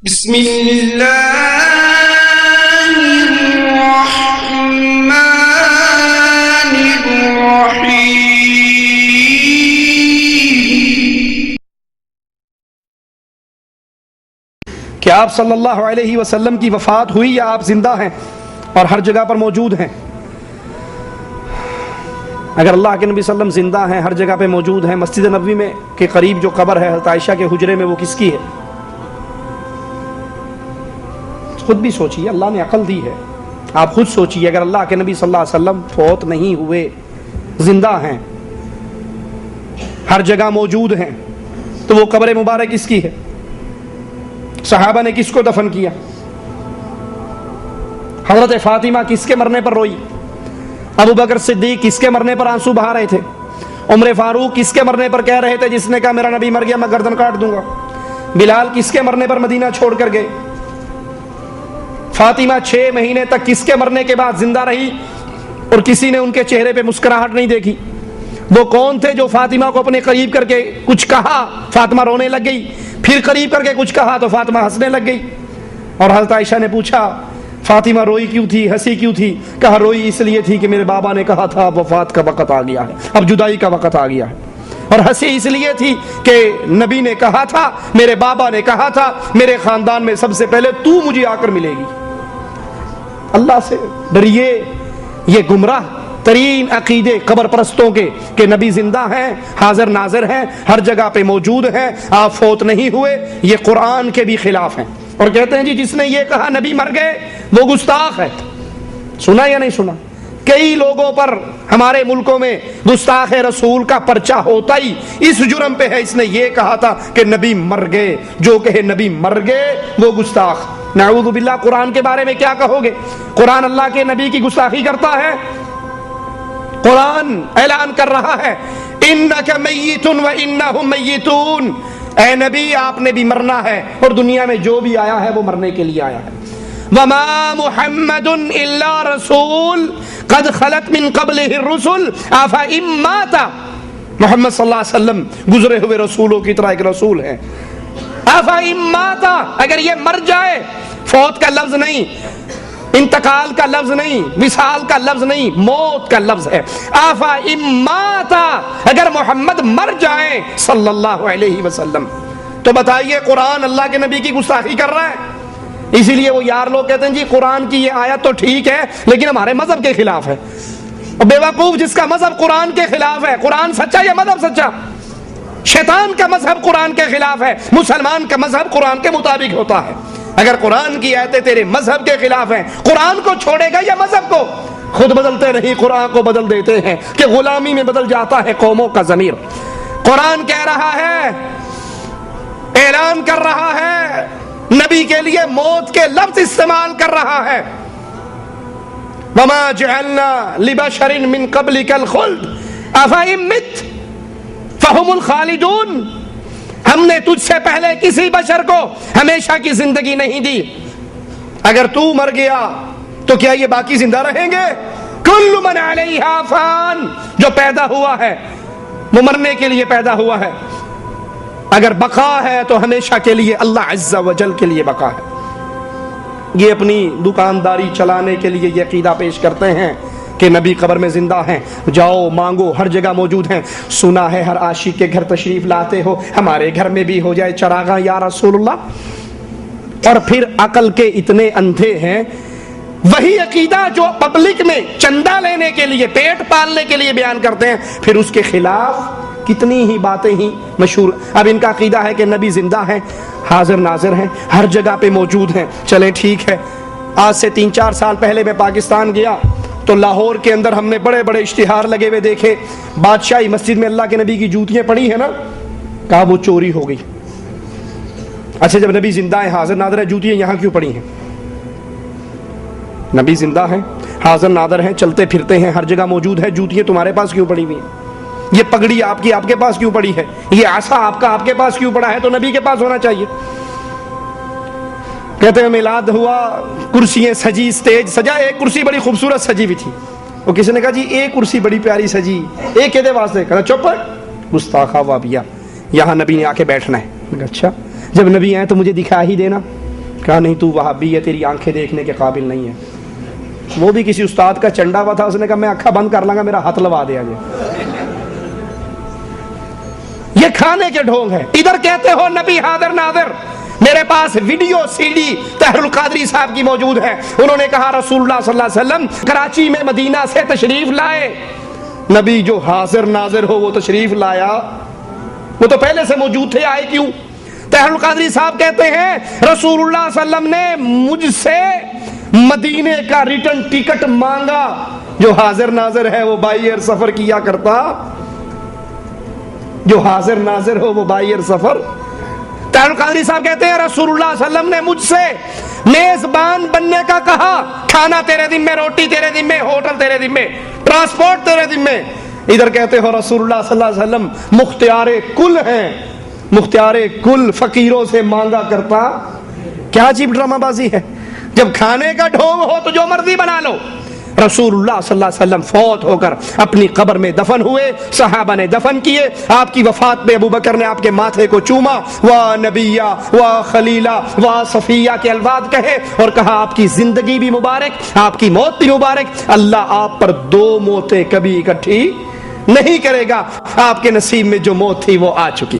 بسم اللہ الرحمن الرحیم۔ کیا آپ صلی اللہ علیہ وسلم کی وفات ہوئی یا آپ زندہ ہیں اور ہر جگہ پر موجود ہیں؟ اگر اللہ کے نبی صلی اللہ علیہ وسلم زندہ ہیں، ہر جگہ پہ موجود ہیں، مسجد نبوی میں کے قریب جو قبر ہے حضرت عائشہ کے حجرے میں، وہ کس کی ہے؟ خود بھی سوچئے، اللہ نے عقل دی ہے، آپ خود سوچئے اگر اللہ کے نبی صلی اللہ علیہ وسلم فوت نہیں ہوئے، زندہ ہیں، ہر جگہ موجود ہیں، تو وہ قبر مبارک کس کی ہے؟ صحابہ نے کس کو دفن کیا؟ حضرت فاطمہ کس کے مرنے پر روئی؟ ابو بکر صدیق کس کے مرنے پر آنسو بہا رہے تھے؟ عمر فاروق کس کے مرنے پر کہہ رہے تھے جس نے کہا میرا نبی مر گیا میں گردن کاٹ دوں گا؟ بلال کس کے مرنے پر مدینہ چھوڑ کر گئے؟ فاطمہ 6 مہینے تک کس کے مرنے کے بعد زندہ رہی اور کسی نے ان کے چہرے پہ مسکراہٹ نہیں دیکھی؟ وہ کون تھے جو فاطمہ کو اپنے قریب کر کے کچھ کہا، فاطمہ رونے لگ گئی، پھر قریب کر کے کچھ کہا تو فاطمہ ہنسنے لگ گئی؟ اور حضرت عائشہ نے پوچھا فاطمہ روئی کیوں تھی، ہنسی کیوں تھی؟ کہا روئی اس لیے تھی کہ میرے بابا نے کہا تھا اب وفات کا وقت آ گیا ہے، اب جدائی کا وقت آ گیا ہے، اور ہنسی اس لیے تھی کہ نبی نے کہا تھا، میرے بابا نے کہا تھا میرے خاندان میں سب سے پہلے تو مجھے آ کر ملے گی۔ اللہ سے ڈریے، یہ گمراہ ترین عقیدے قبر پرستوں کے کہ نبی زندہ ہیں، حاضر ناظر ہیں، ہر جگہ پہ موجود ہیں، آپ فوت نہیں ہوئے، یہ قرآن کے بھی خلاف ہیں۔ اور کہتے ہیں جی جس نے یہ کہا نبی مر گئے وہ گستاخ ہے۔ سنا یا نہیں سنا؟ کئی لوگوں پر ہمارے ملکوں میں گستاخ رسول کا پرچہ ہوتا ہی اس جرم پہ ہے، اس نے یہ کہا تھا کہ نبی مر گئے، جو کہے نبی مر گئے وہ گستاخ۔ نعوذ باللہ، قرآن کے بارے میں کیا کہو گے؟ قرآن اللہ کے نبی کی گستاخی کرتا ہے؟ قرآن اعلان کر رہا ہے انک میت و انہم میتون، اے نبی آپ نے بھی مرنا ہے اور دنیا میں جو بھی آیا ہے وہ مرنے کے لیے آیا ہے۔ وما محمد الا رسول قد خلت من قبلہ الرسل افئن مات، محمد صلی اللہ علیہ وسلم گزرے ہوئے رسولوں کی طرح ایک رسول ہے۔ افئن مات، اگر یہ مر جائے، فوت کا لفظ نہیں، انتقال کا لفظ نہیں، وصال کا لفظ نہیں، موت کا لفظ ہے۔ افئن مات، اگر محمد مر جائیں صلی اللہ علیہ وسلم، تو بتائیے قرآن اللہ کے نبی کی گستاخی کر رہا ہے۔ اسی لیے وہ یار لوگ کہتے ہیں جی قرآن کی یہ آیت تو ٹھیک ہے لیکن ہمارے مذہب کے خلاف ہے۔ اور بیوقوف، جس کا مذہب قرآن کے خلاف ہے، قرآن سچا یا مذہب سچا؟ شیطان کا مذہب قرآن کے خلاف ہے، مسلمان کا مذہب قرآن کے مطابق ہوتا ہے۔ اگر قرآن کی آیتیں تیرے مذہب کے خلاف ہیں، قرآن کو چھوڑے گا یا مذہب کو؟ خود بدلتے نہیں، قرآن کو بدل دیتے ہیں کہ غلامی میں بدل جاتا ہے قوموں کا ضمیر۔ قرآن کہہ رہا ہے، اعلان کر رہا ہے، نبی کے لیے موت کے لفظ استعمال کر رہا ہے۔ وما جعلنا لبشر من قبلک الخلد افئن مت فهم الخالدون، ہم نے تجھ سے پہلے کسی بشر کو ہمیشہ کی زندگی نہیں دی، اگر تو مر گیا تو کیا یہ باقی زندہ رہیں گے؟ کل من علیہا فان، جو پیدا ہوا ہے وہ مرنے کے لیے پیدا ہوا ہے، اگر بقا ہے تو ہمیشہ کے لیے اللہ عز و جل کے لیے بقا ہے۔ یہ اپنی دکانداری چلانے کے لیے یہ عقیدہ پیش کرتے ہیں کہ نبی قبر میں زندہ ہیں، جاؤ مانگو، ہر جگہ موجود ہیں۔ سنا ہے ہر عاشق کے گھر تشریف لاتے ہو، ہمارے گھر میں بھی ہو جائے چراغاں یا رسول اللہ۔ اور پھر عقل کے اتنے اندھے ہیں، وہی عقیدہ جو پبلک میں چندہ لینے کے لیے، پیٹ پالنے کے لیے بیان کرتے ہیں، پھر اس کے خلاف کتنی ہی باتیں ہی مشہور۔ اب ان کا عقیدہ ہے کہ نبی زندہ ہیں، حاضر ناظر ہیں، ہر جگہ پہ موجود ہیں۔ چلیں ٹھیک ہے، آج سے 3-4 سال پہلے میں پاکستان گیا تو لاہور کے اندر ہم نے بڑے بڑے اشتہار لگے ہوئے دیکھے، بادشاہی مسجد میں اللہ کے نبی کی جوتیاں پڑی ہیں نا، کہا وہ چوری ہو گئی۔ اچھا جب نبی زندہ ہے، حاضر ناظر ہے، جوتیاں یہاں کیوں پڑی ہیں؟ نبی زندہ ہیں، حاضر ناظر ہیں، چلتے پھرتے ہیں، ہر جگہ موجود ہے، جوتیاں تمہارے پاس کیوں پڑی ہوئی ہیں؟ یہ پگڑی آپ کی آپ کے پاس کیوں پڑی ہے؟ یہ عصا آپ کا آپ کے پاس کیوں پڑا ہے؟ تو نبی کے پاس ہونا چاہیے۔ کہتے ہیں میلاد ہوا، کرسیاں سجی، اسٹیج سجا، ایک کرسی بڑی خوبصورت سجی ہوئی تھی، وہ کسی نے کہا جی ایک کرسی بڑی پیاری سجی، ایک کہتے واسطے، کہا چپ گستاخا وابیا، یہاں نبی نے آ کے بیٹھنا ہے۔ اچھا جب نبی آئے تو مجھے دکھا ہی دینا، کہا نہیں تو وہابی ہے، تیری آنکھیں دیکھنے کے قابل نہیں ہے. وہ بھی کسی استاد کا چنڈا ہوا تھا، اس نے کہا میں آنکھیں بند کر لوں گا، میرا ہاتھ لوا دیا جائے. یہ کھانے کے ڈھونگ ہیں. ادھر کہتے ہو نبی حاضر ناظر. میرے پاس video C D Tahir ul-Qadri صاحب کی موجود ہے. انہوں نے کہا رسول اللہ صلی اللہ علیہ وسلم کراچی میں مدینہ سے تشریف لائے. نبی جو حاضر ناظر ہو وہ تشریف لایا، وہ تو پہلے سے موجود تھے، آئے کیوں؟ طاہر القادری صاحب کہتے ہیں رسول اللہ صلی اللہ علیہ وسلم نے مجھ سے مدینے کا ریٹرن ٹکٹ مانگا. جو حاضر ناظر ہے وہ بائی ایئر سفر کیا کرتا، جو حاضر ناظر ہو وہ بائی ایئر سفر. طاہر القادری صاحب کہتے ہیں رسول اللہ صلی اللہ علیہ وسلم نے مجھ سے میزبان بننے کا کہا. کھانا تیرے ذمے، روٹی تیرے ذمے، ہوٹل تیرے ذمے، ٹرانسپورٹ تیرے ذمے. ادھر کہتے ہو رسول اللہ صلی اللہ علیہ وسلم مختار کل ہیں، مختار کل فقیروں سے مانگا کرتا. کیا عجیب ڈرامہ بازی ہے. جب کھانے کا ڈھونگ ہو تو جو مرضی بنا لو. رسول اللہ صلی اللہ علیہ وسلم فوت ہو کر اپنی قبر میں دفن ہوئے، صحابہ نے دفن کیے. آپ کی وفات میں ابو بکر نے آپ کے ماتھے کو چوما، وا نبیہ وا خلیلہ وا صفیہ کے الفاظ کہے اور کہا آپ کی زندگی بھی مبارک، آپ کی موت بھی مبارک. اللہ آپ پر دو موتیں کبھی اکٹھی نہیں کرے گا. آپ کے نصیب میں جو موت تھی وہ آ چکی.